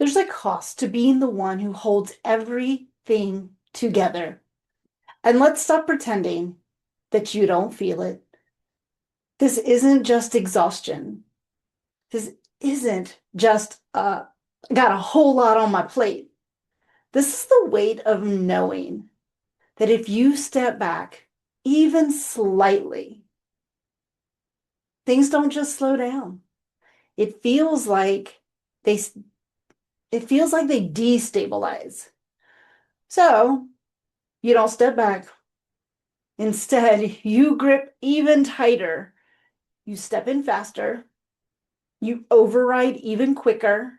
There's a cost to being the one who holds everything together. And let's stop pretending that you don't feel it. This isn't just exhaustion. This isn't just, got a whole lot on my plate. This is the weight of knowing that if you step back even slightly, things don't just slow down. It feels like they it feels like they destabilize. So you don't step back. Instead, you grip even tighter. You step in faster. You override even quicker.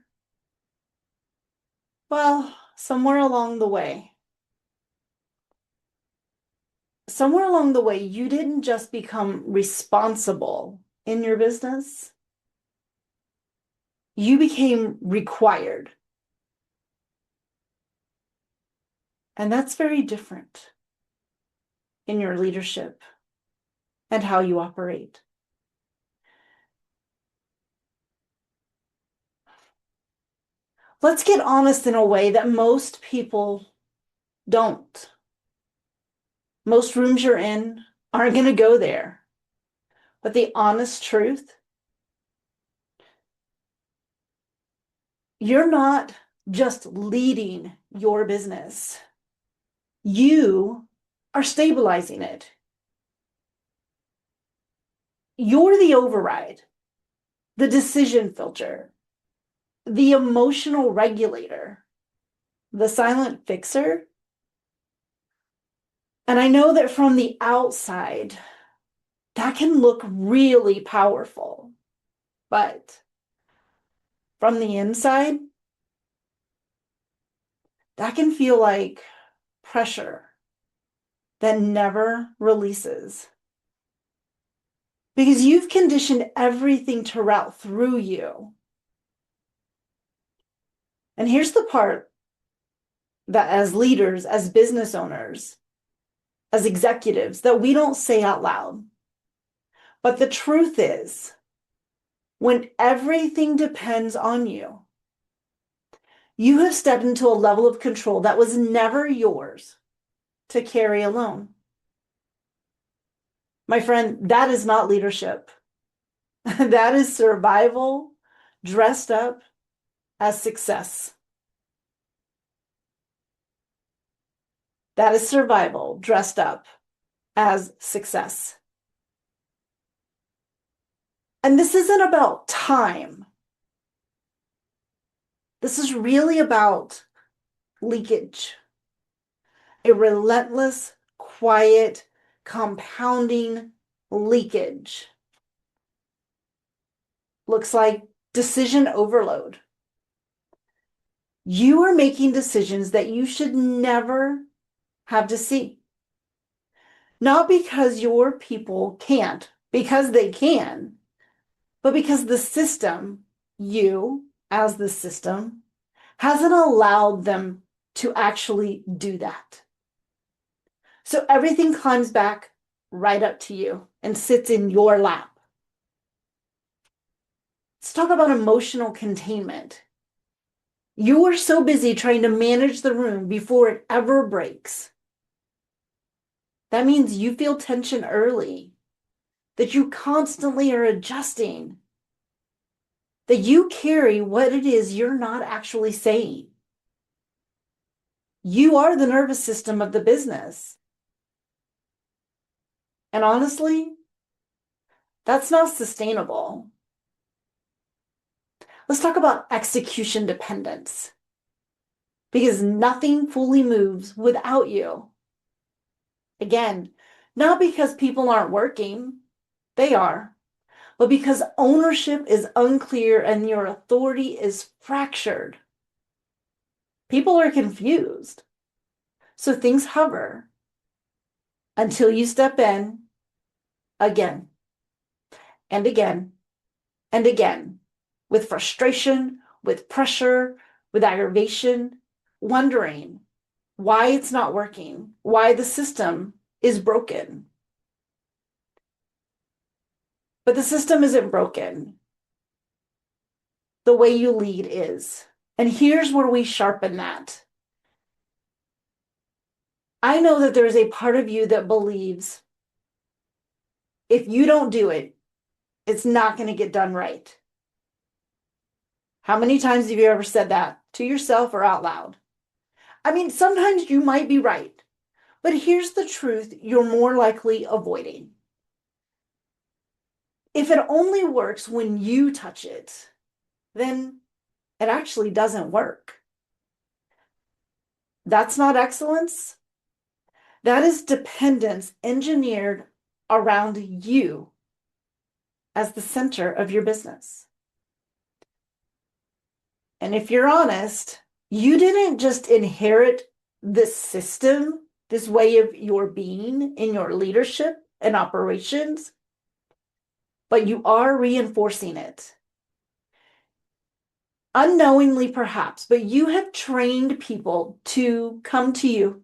Well, somewhere along the way, you didn't just become responsible in your business. You became required. And that's very different in your leadership and how you operate. Let's get honest in a way that most people don't. Most rooms you're in aren't going to go there. But the honest truth, you're not just leading your business. You are stabilizing it. You're the override, the decision filter, the emotional regulator, the silent fixer. And I know that from the outside, that can look really powerful. But from the inside, that can feel like pressure that never releases. Because you've conditioned everything to route through you. And here's the part that as leaders, as business owners, as executives, that we don't say out loud. But the truth is, when everything depends on you, you have stepped into a level of control that was never yours to carry alone. My friend, that is not leadership. That is survival dressed up as success. That is survival dressed up as success. And this isn't about time. This is really about leakage. A relentless, quiet, compounding leakage. Looks like decision overload. You are making decisions that you should never have to see. Not because your people can't, because they can, but because the system, you as the system, hasn't allowed them to actually do that. So everything climbs back right up to you and sits in your lap. Let's talk about emotional containment. You are so busy trying to manage the room before it ever breaks. That means you feel tension early, that you constantly are adjusting, that you carry what it is you're not actually saying. You are the nervous system of the business. And honestly, that's not sustainable. Let's talk about execution dependence, because nothing fully moves without you. Again, not because people aren't working, they are, but because ownership is unclear and your authority is fractured. People are confused. So things hover until you step in again and again and again with frustration, with pressure, with aggravation, wondering why it's not working, why the system is broken. But the system isn't broken. The way you lead is. And here's where we sharpen that. I know that there's a part of you that believes if you don't do it, it's not going to get done right. How many times have you ever said that to yourself or out loud? I mean, sometimes you might be right, but here's the truth you're more likely avoiding. If it only works when you touch it, then it actually doesn't work. That's not excellence. That is dependence engineered around you as the center of your business. And if you're honest, you didn't just inherit this system, this way of your being in your leadership and operations, but you are reinforcing it. Unknowingly, perhaps, but you have trained people to come to you.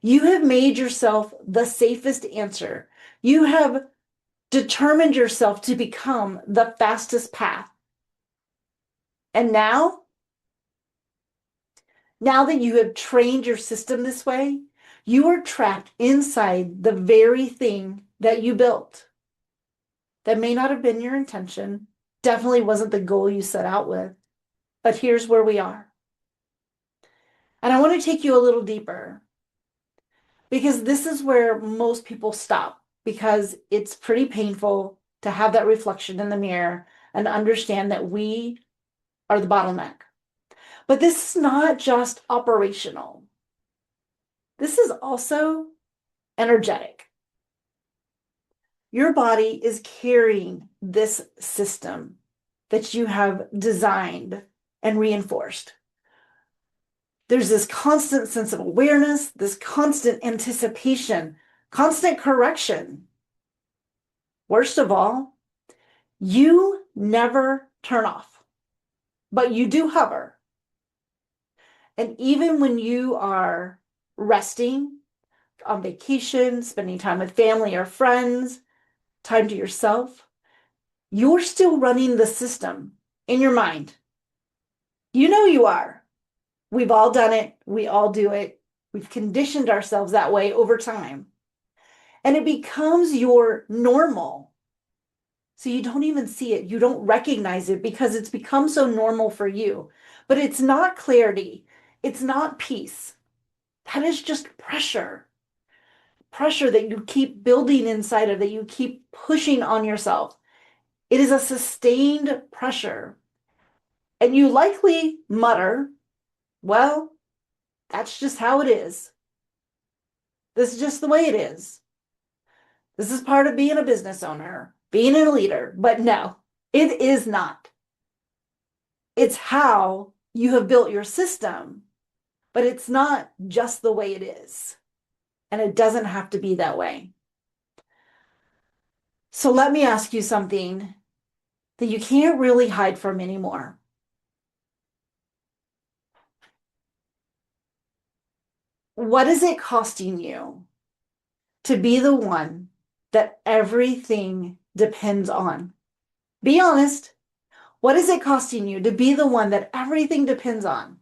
You have made yourself the safest answer. You have determined yourself to become the fastest path. And now that you have trained your system this way, you are trapped inside the very thing that you built. That may not have been your intention, definitely wasn't the goal you set out with, but here's where we are. And I want to take you a little deeper because this is where most people stop because it's pretty painful to have that reflection in the mirror and understand that we are the bottleneck. But this is not just operational. This is also energetic. Your body is carrying this system that you have designed and reinforced. There's this constant sense of awareness, this constant anticipation, constant correction. Worst of all, you never turn off, but you do hover. And even when you are resting, on vacation, spending time with family or friends, time to yourself, you're still running the system in your mind. You know you are. We've all done it. We all do it. We've conditioned ourselves that way over time. And it becomes your normal. So you don't even see it. You don't recognize it because it's become so normal for you. But it's not clarity. It's not peace. That is just pressure. Pressure that you keep building inside of, that you keep pushing on yourself. It is a sustained pressure. And you likely mutter, well, that's just how it is. This is just the way it is. This is part of being a business owner, being a leader. But no, it is not. It's how you have built your system, but it's not just the way it is. And it doesn't have to be that way. So let me ask you something that you can't really hide from anymore. What is it costing you to be the one that everything depends on? Be honest. What is it costing you to be the one that everything depends on?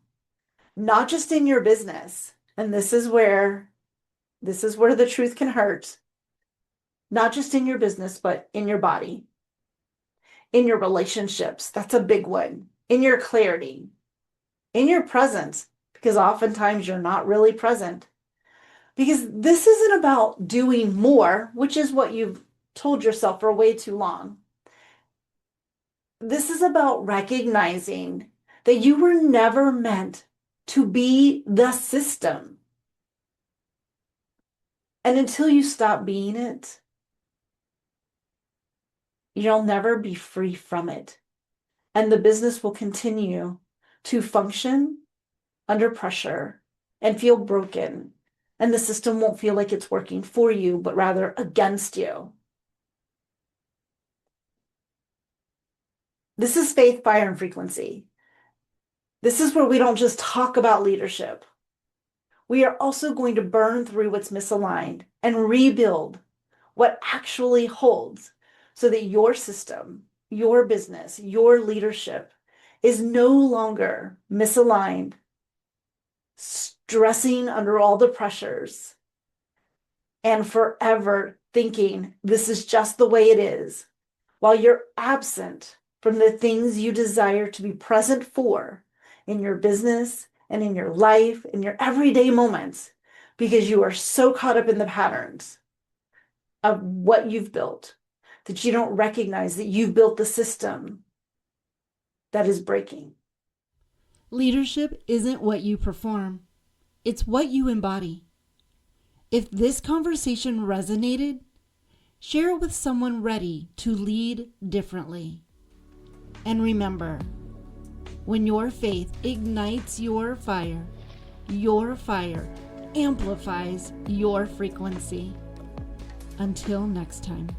Not just in your business. And this is where the truth can hurt. Not just in your business, but in your body, in your relationships. That's a big one. In your clarity, in your presence, because oftentimes you're not really present. Because this isn't about doing more, which is what you've told yourself for way too long. This is about recognizing that you were never meant to be the system. And until you stop being it, you'll never be free from it. And the business will continue to function under pressure and feel broken. And the system won't feel like it's working for you, but rather against you. This is faith, fire, and frequency. This is where we don't just talk about leadership. We are also going to burn through what's misaligned and rebuild what actually holds so that your system, your business, your leadership is no longer misaligned, stressing under all the pressures, and forever thinking this is just the way it is, while you're absent from the things you desire to be present for in your business and in your life, in your everyday moments, because you are so caught up in the patterns of what you've built that you don't recognize that you've built the system that is breaking. Leadership isn't what you perform, it's what you embody. If this conversation resonated, share it with someone ready to lead differently. And remember, when your faith ignites your fire amplifies your frequency. Until next time.